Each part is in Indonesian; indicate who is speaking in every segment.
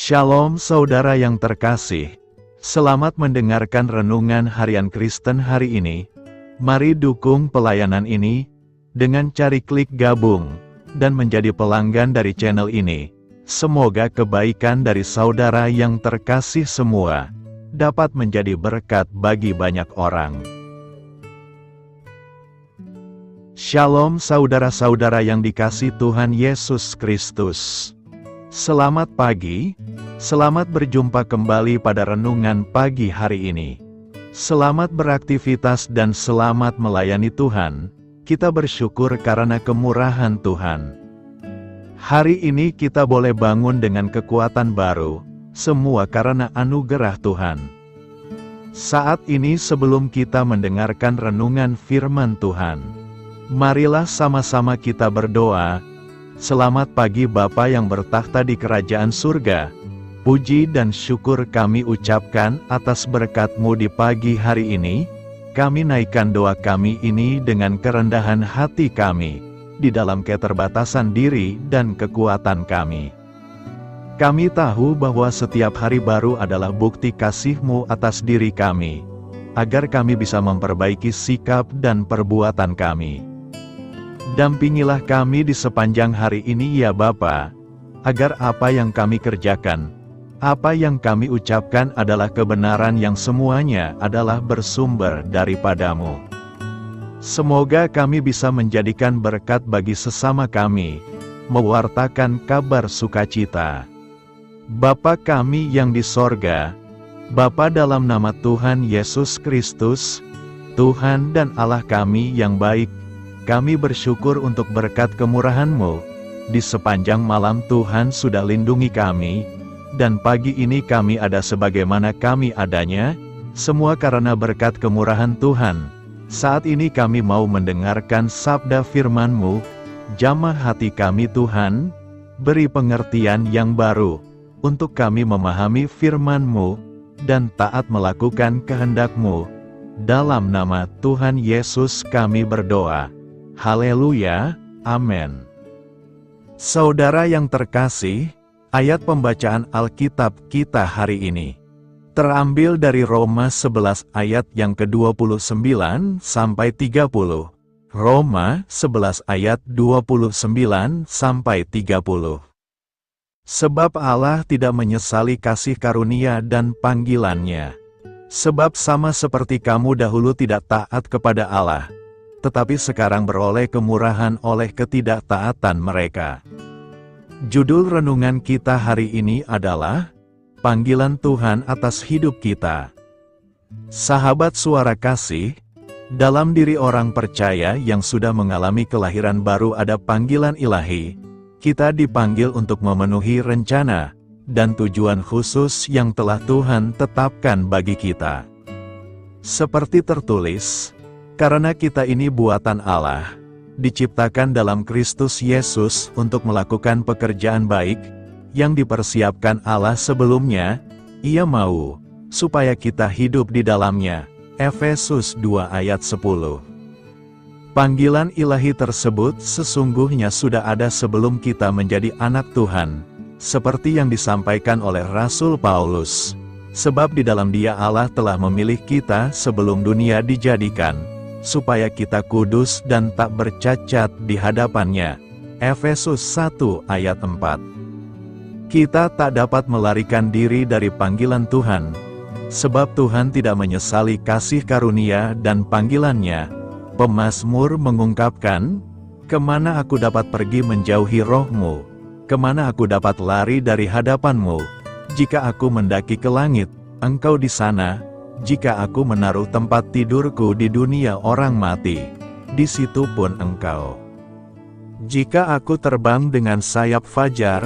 Speaker 1: Shalom saudara yang terkasih, selamat mendengarkan renungan harian Kristen hari ini. Mari dukung pelayanan ini dengan cari klik gabung dan menjadi pelanggan dari channel ini. Semoga kebaikan dari saudara yang terkasih semua dapat menjadi berkat bagi banyak orang. Shalom saudara-saudara yang dikasihi Tuhan Yesus Kristus. Selamat pagi, selamat berjumpa kembali pada renungan pagi hari ini. Selamat beraktivitas dan selamat melayani Tuhan. Kita bersyukur karena kemurahan Tuhan. Hari ini kita boleh bangun dengan kekuatan baru, semua karena anugerah Tuhan. Saat ini sebelum kita mendengarkan renungan firman Tuhan, marilah sama-sama kita berdoa. Selamat pagi Bapa yang bertakhta di kerajaan surga. Puji dan syukur kami ucapkan atas berkat-Mu di pagi hari ini. Kami naikkan doa kami ini dengan kerendahan hati kami, di dalam keterbatasan diri dan kekuatan kami. Kami tahu bahwa setiap hari baru adalah bukti kasih-Mu atas diri kami, agar kami bisa memperbaiki sikap dan perbuatan kami. Dampingilah kami di sepanjang hari ini ya Bapa, agar apa yang kami kerjakan, apa yang kami ucapkan adalah kebenaran yang semuanya adalah bersumber daripada-Mu. Semoga kami bisa menjadikan berkat bagi sesama kami, mewartakan kabar sukacita. Bapa kami yang di sorga, Bapa dalam nama Tuhan Yesus Kristus, Tuhan dan Allah kami yang baik, kami bersyukur untuk berkat kemurahan-Mu. Di sepanjang malam Tuhan sudah lindungi kami, dan pagi ini kami ada sebagaimana kami adanya, semua karena berkat kemurahan Tuhan. Saat ini kami mau mendengarkan sabda firman-Mu, jamah hati kami Tuhan, beri pengertian yang baru, untuk kami memahami firman-Mu, dan taat melakukan kehendak-Mu. Dalam nama Tuhan Yesus kami berdoa. Haleluya, amin. Saudara yang terkasih, ayat pembacaan Alkitab kita hari ini terambil dari Roma 11 ayat yang ke-29 sampai 30. Roma 11 ayat 29 sampai 30. Sebab Allah tidak menyesali kasih karunia dan panggilannya. Sebab sama seperti kamu dahulu tidak taat kepada Allah, tetapi sekarang beroleh kemurahan oleh ketidaktaatan mereka. Judul renungan kita hari ini adalah Panggilan Tuhan atas hidup kita. Sahabat suara kasih, dalam diri orang percaya yang sudah mengalami kelahiran baru ada panggilan ilahi. Kita dipanggil untuk memenuhi rencana dan tujuan khusus yang telah Tuhan tetapkan bagi kita. Seperti tertulis, karena kita ini buatan Allah, diciptakan dalam Kristus Yesus untuk melakukan pekerjaan baik, yang dipersiapkan Allah sebelumnya, Ia mau, supaya kita hidup di dalamnya. Efesus 2 ayat 10. Panggilan ilahi tersebut sesungguhnya sudah ada sebelum kita menjadi anak Tuhan, seperti yang disampaikan oleh Rasul Paulus. Sebab di dalam Dia Allah telah memilih kita sebelum dunia dijadikan, supaya kita kudus dan tak bercacat di hadapan-Nya. Efesus 1 ayat 4. Kita tak dapat melarikan diri dari panggilan Tuhan, sebab Tuhan tidak menyesali kasih karunia dan panggilan-Nya. Pemazmur mengungkapkan, "Kemana aku dapat pergi menjauhi roh-Mu? Kemana aku dapat lari dari hadapan-Mu? Jika aku mendaki ke langit, Engkau di sana. Jika aku menaruh tempat tidurku di dunia orang mati, di situ pun Engkau. Jika aku terbang dengan sayap fajar,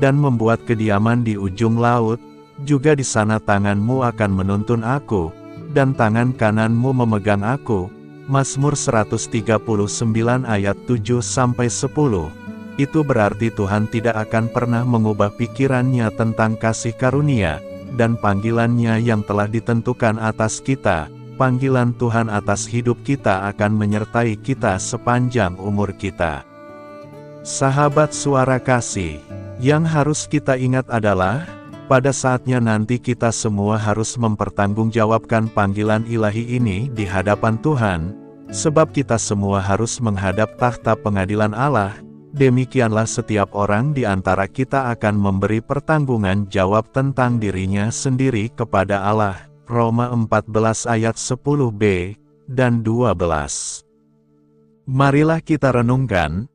Speaker 1: dan membuat kediaman di ujung laut, juga di sana tangan-Mu akan menuntun aku, dan tangan kanan-Mu memegang aku." Mazmur 139 ayat 7-10. Itu berarti Tuhan tidak akan pernah mengubah pikirannya tentang kasih karunia dan panggilannya yang telah ditentukan atas kita. Panggilan Tuhan atas hidup kita akan menyertai kita sepanjang umur kita. Sahabat suara kasih, yang harus kita ingat adalah, Pada saatnya nanti kita semua harus mempertanggungjawabkan panggilan ilahi ini di hadapan Tuhan, sebab kita semua harus menghadap takhta pengadilan Allah. Demikianlah setiap orang di antara kita akan memberi pertanggungan jawab tentang dirinya sendiri kepada Allah. Roma 14 ayat 10b dan 12. Marilah kita renungkan,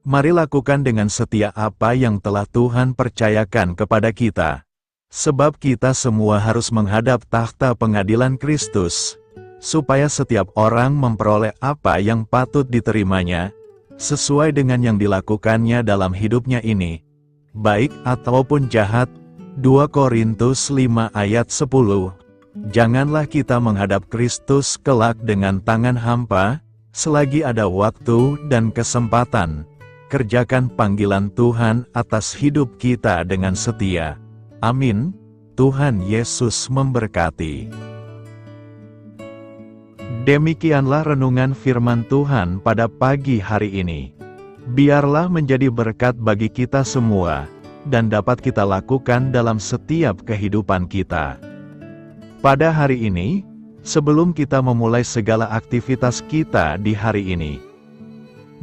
Speaker 1: mari lakukan dengan setia apa yang telah Tuhan percayakan kepada kita. Sebab kita semua harus menghadap takhta pengadilan Kristus, supaya setiap orang memperoleh apa yang patut diterimanya, sesuai dengan yang dilakukannya dalam hidupnya ini, baik ataupun jahat. 2 Korintus 5 ayat 10. Janganlah kita menghadap Kristus kelak dengan tangan hampa, selagi ada waktu dan kesempatan. Kerjakan panggilan Tuhan atas hidup kita dengan setia. Amin. Tuhan Yesus memberkati. Demikianlah renungan firman Tuhan pada pagi hari ini. Biarlah menjadi berkat bagi kita semua, dan dapat kita lakukan dalam setiap kehidupan kita. Pada hari ini, sebelum kita memulai segala aktivitas kita di hari ini,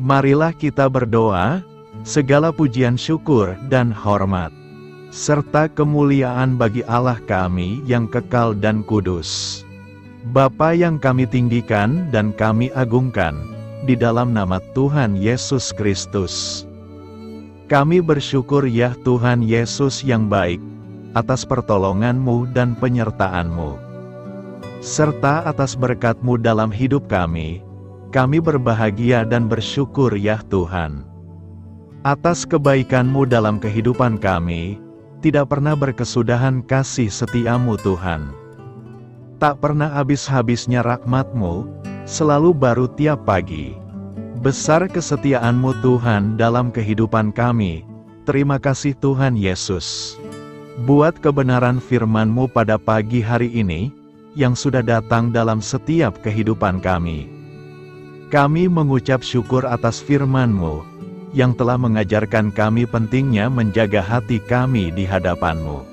Speaker 1: marilah kita berdoa, segala pujian syukur dan hormat serta kemuliaan bagi Allah kami yang kekal dan kudus. Bapa yang kami tinggikan dan kami agungkan, di dalam nama Tuhan Yesus Kristus. Kami bersyukur ya Tuhan Yesus yang baik, atas pertolongan-Mu dan penyertaan-Mu, serta atas berkat-Mu dalam hidup kami. Kami berbahagia dan bersyukur ya Tuhan. Atas kebaikan-Mu dalam kehidupan kami, tidak pernah berkesudahan kasih setia-Mu Tuhan. Tak pernah habis-habisnya rahmat-Mu, selalu baru tiap pagi. Besar kesetiaan-Mu Tuhan dalam kehidupan kami. Terima kasih Tuhan Yesus. Buat kebenaran firman-Mu pada pagi hari ini, yang sudah datang dalam setiap kehidupan kami. Kami mengucap syukur atas firman-Mu, yang telah mengajarkan kami pentingnya menjaga hati kami di hadapan-Mu.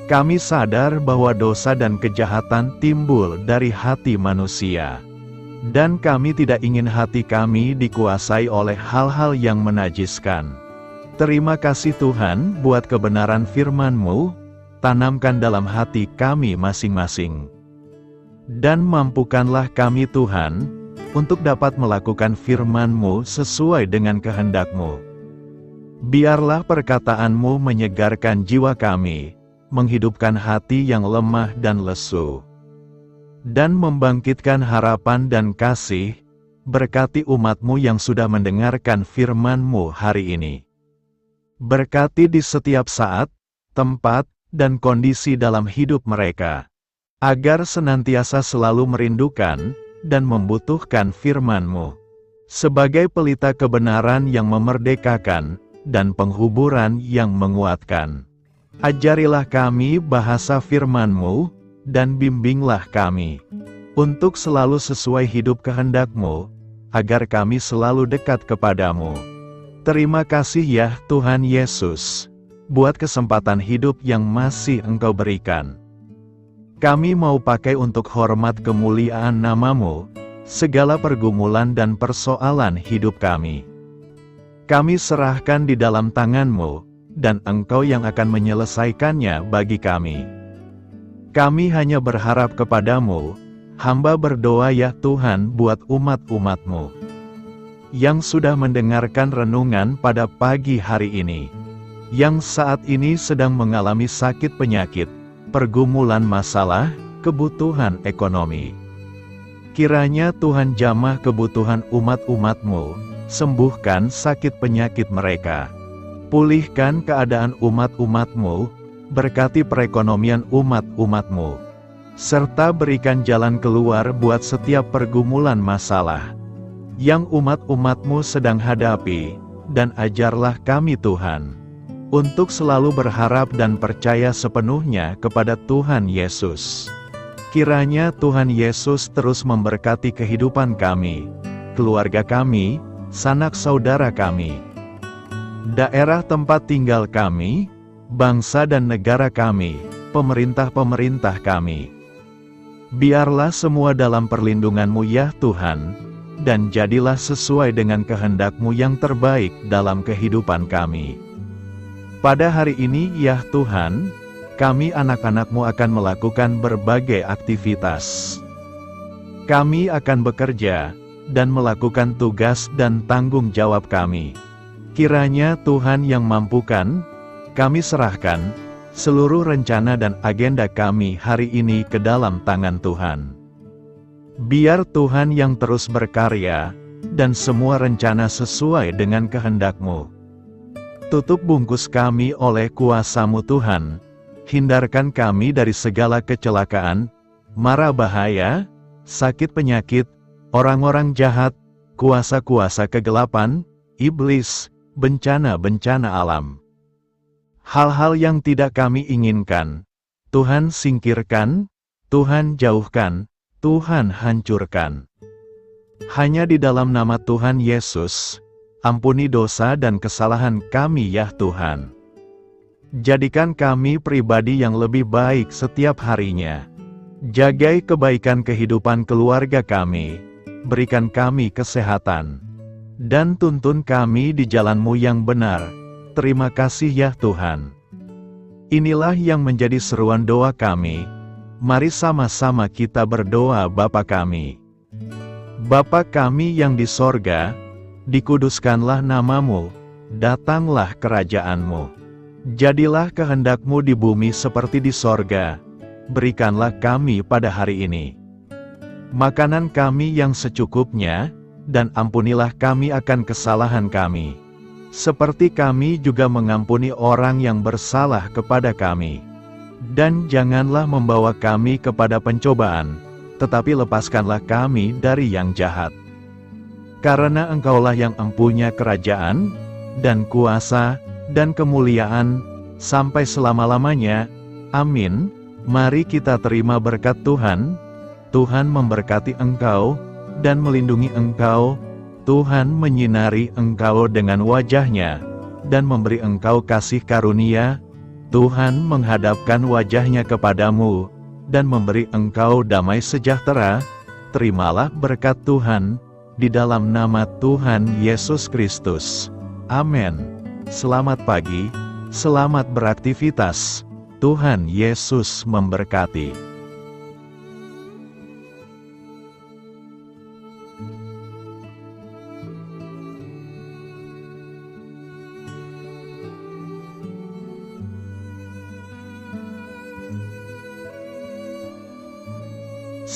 Speaker 1: Kami sadar bahwa dosa dan kejahatan timbul dari hati manusia. Dan kami tidak ingin hati kami dikuasai oleh hal-hal yang menajiskan. Terima kasih Tuhan buat kebenaran firman-Mu, tanamkan dalam hati kami masing-masing. Dan mampukanlah kami Tuhan, untuk dapat melakukan firman-Mu sesuai dengan kehendak-Mu. Biarlah perkataan-Mu menyegarkan jiwa kami, menghidupkan hati yang lemah dan lesu, dan membangkitkan harapan dan kasih. Berkati umat-Mu yang sudah mendengarkan firman-Mu hari ini. Berkati di setiap saat, tempat, dan kondisi dalam hidup mereka, agar senantiasa selalu merindukan dan membutuhkan firman-Mu, sebagai pelita kebenaran yang memerdekakan, dan penghuburan yang menguatkan. Ajarilah kami bahasa firman-Mu, dan bimbinglah kami, untuk selalu sesuai hidup kehendak-Mu, agar kami selalu dekat kepada-Mu. Terima kasih ya Tuhan Yesus, buat kesempatan hidup yang masih Engkau berikan. Kami mau pakai untuk hormat kemuliaan nama-Mu, segala pergumulan dan persoalan hidup kami. Kami serahkan di dalam tangan-Mu, dan Engkau yang akan menyelesaikannya bagi kami. Kami hanya berharap kepada-Mu, hamba berdoa ya Tuhan buat umat-umat-Mu, yang sudah mendengarkan renungan pada pagi hari ini, yang saat ini sedang mengalami sakit penyakit, pergumulan masalah, kebutuhan ekonomi. Kiranya Tuhan jamah kebutuhan umat-umat-Mu, sembuhkan sakit penyakit mereka. Pulihkan keadaan umat-umat-Mu, berkati perekonomian umat-umat-Mu, serta berikan jalan keluar buat setiap pergumulan masalah yang umat-umat-Mu sedang hadapi, dan ajarlah kami Tuhan, untuk selalu berharap dan percaya sepenuhnya kepada Tuhan Yesus. Kiranya Tuhan Yesus terus memberkati kehidupan kami, keluarga kami, sanak saudara kami, daerah tempat tinggal kami, bangsa dan negara kami, pemerintah-pemerintah kami. Biarlah semua dalam perlindungan-Mu ya Tuhan, dan jadilah sesuai dengan kehendak-Mu yang terbaik dalam kehidupan kami. Pada hari ini ya Tuhan, kami anak-anak-Mu akan melakukan berbagai aktivitas. Kami akan bekerja, dan melakukan tugas dan tanggung jawab kami. Kiranya Tuhan yang mampukan, kami serahkan seluruh rencana dan agenda kami hari ini ke dalam tangan Tuhan. Biar Tuhan yang terus berkarya, dan semua rencana sesuai dengan kehendak-Mu. Tutup bungkus kami oleh kuasa-Mu Tuhan, hindarkan kami dari segala kecelakaan, mara bahaya, sakit penyakit, orang-orang jahat, kuasa-kuasa kegelapan, iblis, bencana-bencana alam. Hal-hal yang tidak kami inginkan, Tuhan singkirkan, Tuhan jauhkan, Tuhan hancurkan. Hanya di dalam nama Tuhan Yesus, ampuni dosa dan kesalahan kami ya Tuhan. Jadikan kami pribadi yang lebih baik setiap harinya. Jagai kebaikan kehidupan keluarga kami. Berikan kami kesehatan, dan tuntun kami di jalan-Mu yang benar. Terima kasih ya Tuhan. Inilah yang menjadi seruan doa kami. Mari sama-sama kita berdoa Bapa kami. Bapa kami yang di sorga, dikuduskanlah nama-Mu, datanglah kerajaan-Mu. Jadilah kehendak-Mu di bumi seperti di sorga. Berikanlah kami pada hari ini makanan kami yang secukupnya, dan ampunilah kami akan kesalahan kami, seperti kami juga mengampuni orang yang bersalah kepada kami. Dan janganlah membawa kami kepada pencobaan, tetapi lepaskanlah kami dari yang jahat. Karena Engkaulah yang empunya kerajaan, dan kuasa, dan kemuliaan, sampai selama-lamanya. Amin. Mari kita terima berkat Tuhan. Tuhan memberkati engkau, dan melindungi engkau. Tuhan menyinari engkau dengan wajah-Nya, dan memberi engkau kasih karunia. Tuhan menghadapkan wajah-Nya kepadamu, dan memberi engkau damai sejahtera. Terimalah berkat Tuhan, di dalam nama Tuhan Yesus Kristus. Amin. Selamat pagi, selamat beraktivitas. Tuhan Yesus memberkati.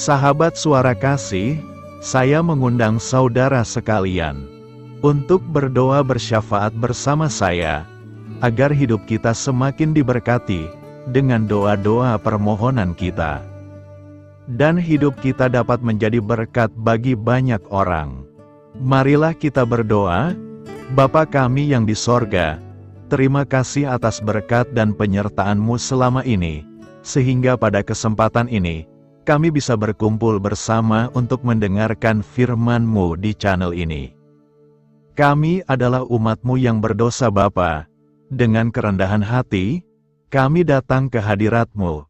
Speaker 1: Sahabat Suara Kasih, saya mengundang saudara sekalian untuk berdoa bersyafaat bersama saya, agar hidup kita semakin diberkati dengan doa-doa permohonan kita, dan hidup kita dapat menjadi berkat bagi banyak orang. Marilah kita berdoa. Bapa kami yang di sorga, terima kasih atas berkat dan penyertaan-Mu selama ini, sehingga pada kesempatan ini, kami bisa berkumpul bersama untuk mendengarkan firman-Mu di channel ini. Kami adalah umat-Mu yang berdosa Bapa. Dengan kerendahan hati, kami datang ke hadirat-Mu,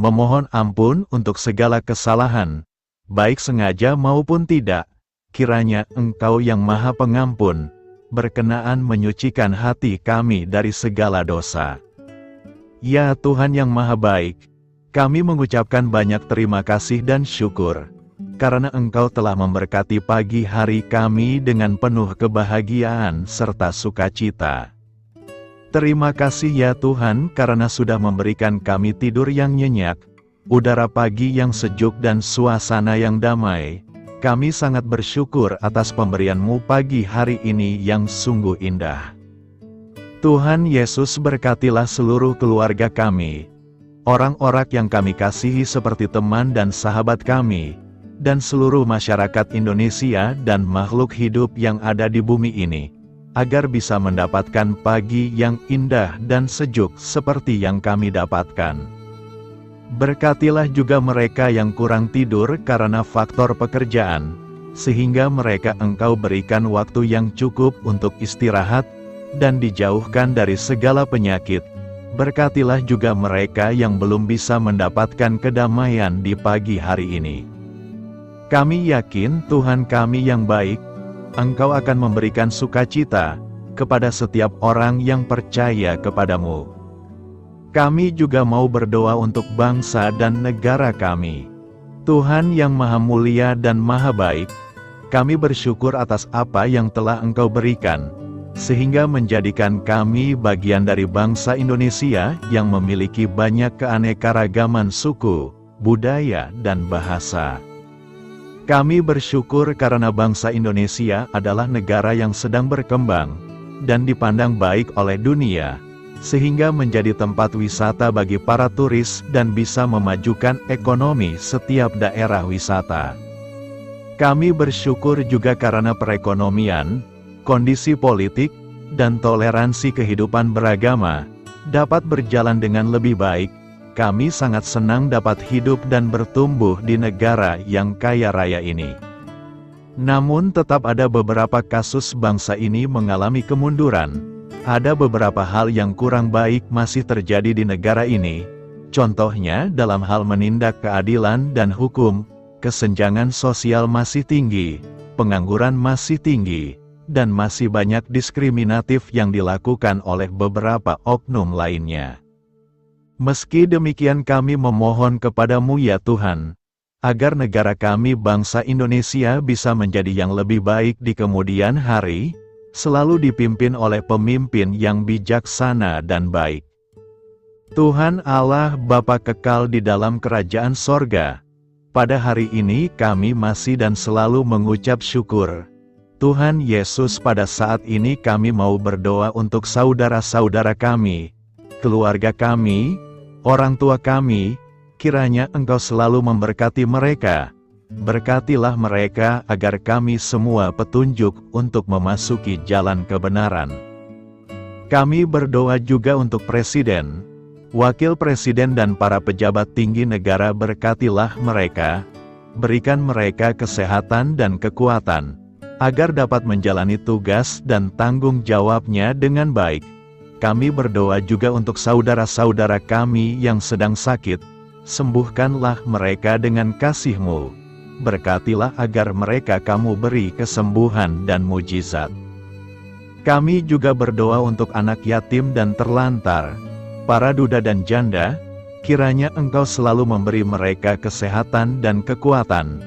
Speaker 1: memohon ampun untuk segala kesalahan, baik sengaja maupun tidak. Kiranya Engkau yang Maha Pengampun, berkenaan menyucikan hati kami dari segala dosa. Ya Tuhan yang Maha Baik, kami mengucapkan banyak terima kasih dan syukur, karena Engkau telah memberkati pagi hari kami dengan penuh kebahagiaan serta sukacita. Terima kasih ya Tuhan karena sudah memberikan kami tidur yang nyenyak, udara pagi yang sejuk dan suasana yang damai. Kami sangat bersyukur atas pemberian-Mu pagi hari ini yang sungguh indah. Tuhan Yesus berkatilah seluruh keluarga kami, orang-orang yang kami kasihi seperti teman dan sahabat kami, dan seluruh masyarakat Indonesia dan makhluk hidup yang ada di bumi ini, agar bisa mendapatkan pagi yang indah dan sejuk seperti yang kami dapatkan. Berkatilah juga mereka yang kurang tidur karena faktor pekerjaan, sehingga mereka Engkau berikan waktu yang cukup untuk istirahat, dan dijauhkan dari segala penyakit, Berkatilah juga mereka yang belum bisa mendapatkan kedamaian di pagi hari ini. Kami yakin Tuhan kami yang baik, Engkau akan memberikan sukacita kepada setiap orang yang percaya kepadamu. Kami juga mau berdoa untuk bangsa dan negara kami. Tuhan yang Maha Mulia dan Maha Baik, kami bersyukur atas apa yang telah Engkau berikan, sehingga menjadikan kami bagian dari bangsa Indonesia yang memiliki banyak keanekaragaman suku, budaya, dan bahasa. Kami bersyukur karena bangsa Indonesia adalah negara yang sedang berkembang dan dipandang baik oleh dunia, sehingga menjadi tempat wisata bagi para turis dan bisa memajukan ekonomi setiap daerah wisata. Kami bersyukur juga karena perekonomian, kondisi politik, dan toleransi kehidupan beragama dapat berjalan dengan lebih baik. Kami sangat senang dapat hidup dan bertumbuh di negara yang kaya raya ini. Namun tetap ada beberapa kasus bangsa ini mengalami kemunduran. Ada beberapa hal yang kurang baik masih terjadi di negara ini. Contohnya dalam hal menindak keadilan dan hukum, kesenjangan sosial masih tinggi, pengangguran masih tinggi, dan masih banyak diskriminatif yang dilakukan oleh beberapa oknum lainnya. Meski demikian kami memohon kepadamu ya Tuhan, agar negara kami bangsa Indonesia bisa menjadi yang lebih baik di kemudian hari, selalu dipimpin oleh pemimpin yang bijaksana dan baik. Tuhan Allah Bapa kekal di dalam kerajaan sorga, pada hari ini kami masih dan selalu mengucap syukur. Tuhan Yesus, pada saat ini kami mau berdoa untuk saudara-saudara kami, keluarga kami, orang tua kami, kiranya Engkau selalu memberkati mereka. Berkatilah mereka agar kami semua petunjuk untuk memasuki jalan kebenaran. Kami berdoa juga untuk Presiden, Wakil Presiden dan para pejabat tinggi negara. Berkatilah mereka, berikan mereka kesehatan dan kekuatan, agar dapat menjalani tugas dan tanggung jawabnya dengan baik. Kami berdoa juga untuk saudara-saudara kami yang sedang sakit, sembuhkanlah mereka dengan kasih-Mu. Berkatilah agar mereka Kamu beri kesembuhan dan mujizat. Kami juga berdoa untuk anak yatim dan terlantar, para duda dan janda, kiranya Engkau selalu memberi mereka kesehatan dan kekuatan.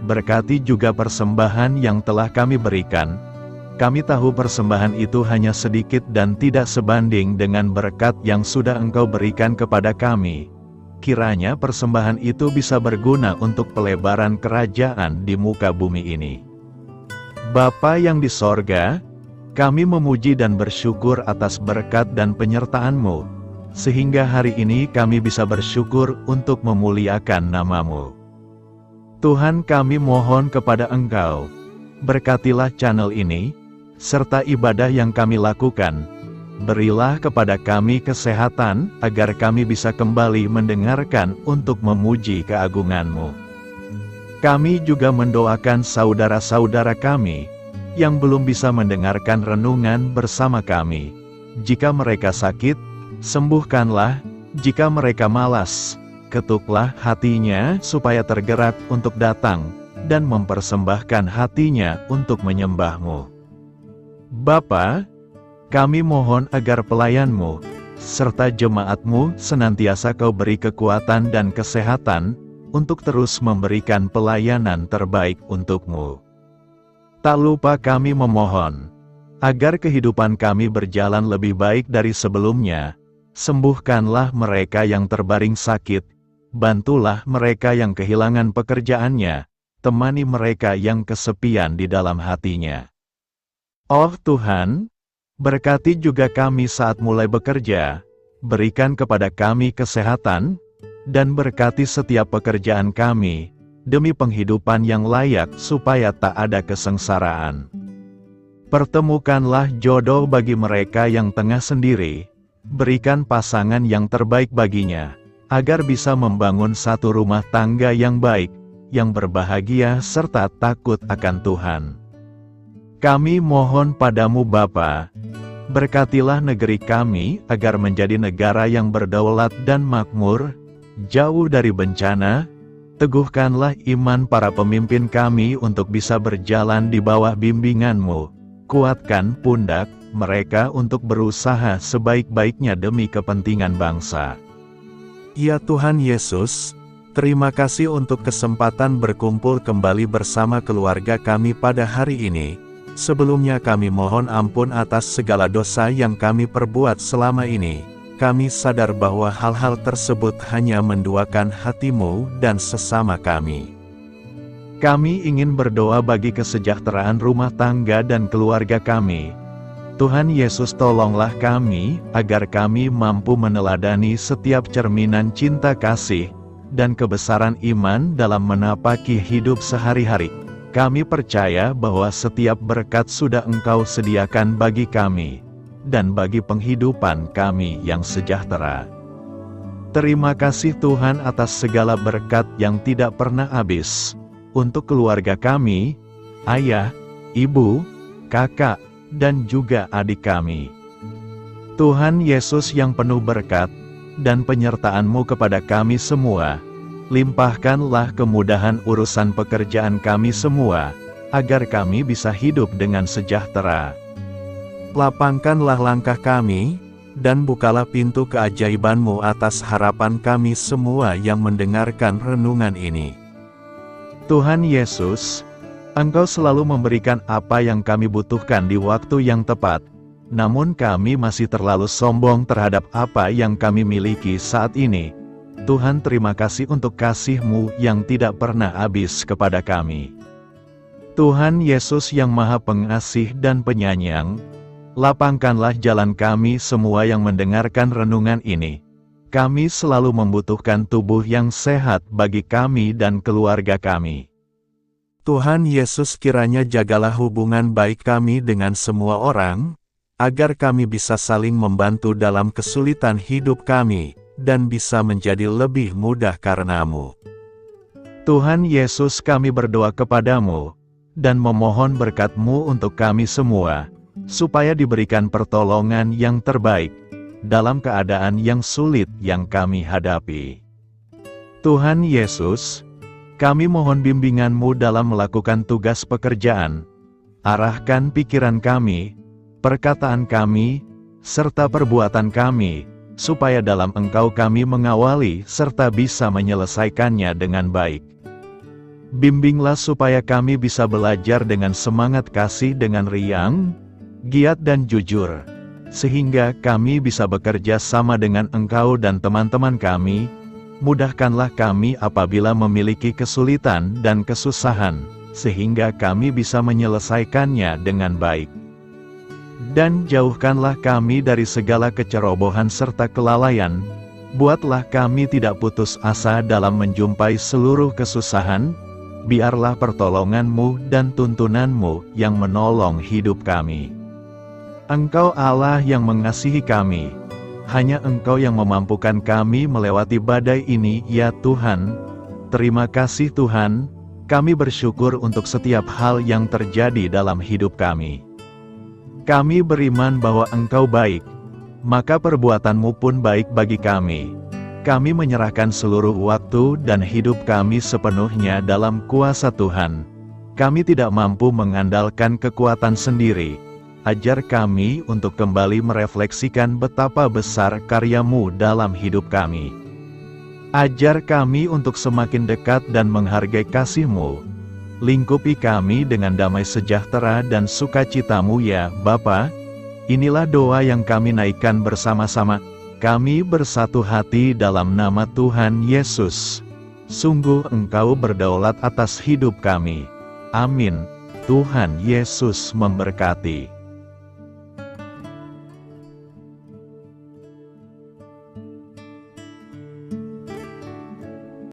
Speaker 1: Berkati juga persembahan yang telah kami berikan. Kami tahu persembahan itu hanya sedikit dan tidak sebanding dengan berkat yang sudah Engkau berikan kepada kami. Kiranya persembahan itu bisa berguna untuk pelebaran kerajaan di muka bumi ini. Bapa yang di sorga, kami memuji dan bersyukur atas berkat dan penyertaan-Mu, sehingga hari ini kami bisa bersyukur untuk memuliakan nama-Mu. Tuhan, kami mohon kepada Engkau, berkatilah channel ini, serta ibadah yang kami lakukan. Berilah kepada kami kesehatan, agar kami bisa kembali mendengarkan untuk memuji keagungan-Mu. Kami juga mendoakan saudara-saudara kami, yang belum bisa mendengarkan renungan bersama kami. Jika mereka sakit, sembuhkanlah. Jika mereka malas, ketuklah hatinya supaya tergerak untuk datang, dan mempersembahkan hatinya untuk menyembah-Mu. Bapa, kami mohon agar pelayan-Mu, serta jemaat-Mu senantiasa Kau beri kekuatan dan kesehatan, untuk terus memberikan pelayanan terbaik untuk-Mu. Tak lupa kami memohon, agar kehidupan kami berjalan lebih baik dari sebelumnya. Sembuhkanlah mereka yang terbaring sakit, bantulah mereka yang kehilangan pekerjaannya, temani mereka yang kesepian di dalam hatinya. Oh Tuhan, berkati juga kami saat mulai bekerja, berikan kepada kami kesehatan, dan berkati setiap pekerjaan kami, demi penghidupan yang layak supaya tak ada kesengsaraan. Pertemukanlah jodoh bagi mereka yang tengah sendiri, berikan pasangan yang terbaik baginya, agar bisa membangun satu rumah tangga yang baik, yang berbahagia serta takut akan Tuhan. Kami mohon padamu Bapa, Berkatilah negeri kami agar menjadi negara yang berdaulat dan makmur, jauh dari bencana. Teguhkanlah iman para pemimpin kami untuk bisa berjalan di bawah bimbingan-Mu. Kuatkan pundak mereka untuk berusaha sebaik-baiknya demi kepentingan bangsa. Ya Tuhan Yesus, terima kasih untuk kesempatan berkumpul kembali bersama keluarga kami pada hari ini. Sebelumnya kami mohon ampun atas segala dosa yang kami perbuat selama ini. Kami sadar bahwa hal-hal tersebut hanya menduakan hati-Mu dan sesama kami. Kami ingin berdoa bagi kesejahteraan rumah tangga dan keluarga kami. Tuhan Yesus, tolonglah kami, agar kami mampu meneladani setiap cerminan cinta kasih dan kebesaran iman dalam menapaki hidup sehari-hari. Kami percaya bahwa setiap berkat sudah Engkau sediakan bagi kami, dan bagi penghidupan kami yang sejahtera. Terima kasih Tuhan atas segala berkat yang tidak pernah habis, untuk keluarga kami, ayah, ibu, kakak, dan juga adik kami. Tuhan Yesus yang penuh berkat, dan penyertaan-Mu kepada kami semua, limpahkanlah kemudahan urusan pekerjaan kami semua, agar kami bisa hidup dengan sejahtera. Lapangkanlah langkah kami, dan bukalah pintu keajaiban-Mu atas harapan kami semua yang mendengarkan renungan ini. Tuhan Yesus, Engkau selalu memberikan apa yang kami butuhkan di waktu yang tepat, namun kami masih terlalu sombong terhadap apa yang kami miliki saat ini. Tuhan, terima kasih untuk kasih-Mu yang tidak pernah habis kepada kami. Tuhan Yesus yang Maha Pengasih dan Penyayang, lapangkanlah jalan kami semua yang mendengarkan renungan ini. Kami selalu membutuhkan tubuh yang sehat bagi kami dan keluarga kami. Tuhan Yesus, kiranya jagalah hubungan baik kami dengan semua orang, agar kami bisa saling membantu dalam kesulitan hidup kami, dan bisa menjadi lebih mudah karena-Mu. Tuhan Yesus, kami berdoa kepada-Mu, dan memohon berkat-Mu untuk kami semua, supaya diberikan pertolongan yang terbaik, dalam keadaan yang sulit yang kami hadapi. Tuhan Yesus, kami mohon bimbingan-Mu dalam melakukan tugas pekerjaan. Arahkan pikiran kami, perkataan kami, serta perbuatan kami, supaya dalam Engkau kami mengawali serta bisa menyelesaikannya dengan baik. Bimbinglah supaya kami bisa belajar dengan semangat kasih dengan riang, giat dan jujur, sehingga kami bisa bekerja sama dengan Engkau dan teman-teman kami. Mudahkanlah kami apabila memiliki kesulitan dan kesusahan, sehingga kami bisa menyelesaikannya dengan baik. Dan jauhkanlah kami dari segala kecerobohan serta kelalaian. Buatlah kami tidak putus asa dalam menjumpai seluruh kesusahan. Biarlah pertolongan-Mu dan tuntunan-Mu yang menolong hidup kami. Engkau Allah yang mengasihi kami. Hanya Engkau yang memampukan kami melewati badai ini, ya Tuhan. Terima kasih Tuhan, kami bersyukur untuk setiap hal yang terjadi dalam hidup kami. Kami beriman bahwa Engkau baik, maka perbuatan-Mu pun baik bagi kami. Kami menyerahkan seluruh waktu dan hidup kami sepenuhnya dalam kuasa Tuhan. Kami tidak mampu mengandalkan kekuatan sendiri. Ajar kami untuk kembali merefleksikan betapa besar karya-Mu dalam hidup kami. Ajar kami untuk semakin dekat dan menghargai kasih-Mu. Lingkupi kami dengan damai sejahtera dan sukacita-Mu ya Bapa. Inilah doa yang kami naikkan bersama-sama. Kami bersatu hati dalam nama Tuhan Yesus. Sungguh Engkau berdaulat atas hidup kami. Amin. Tuhan Yesus memberkati.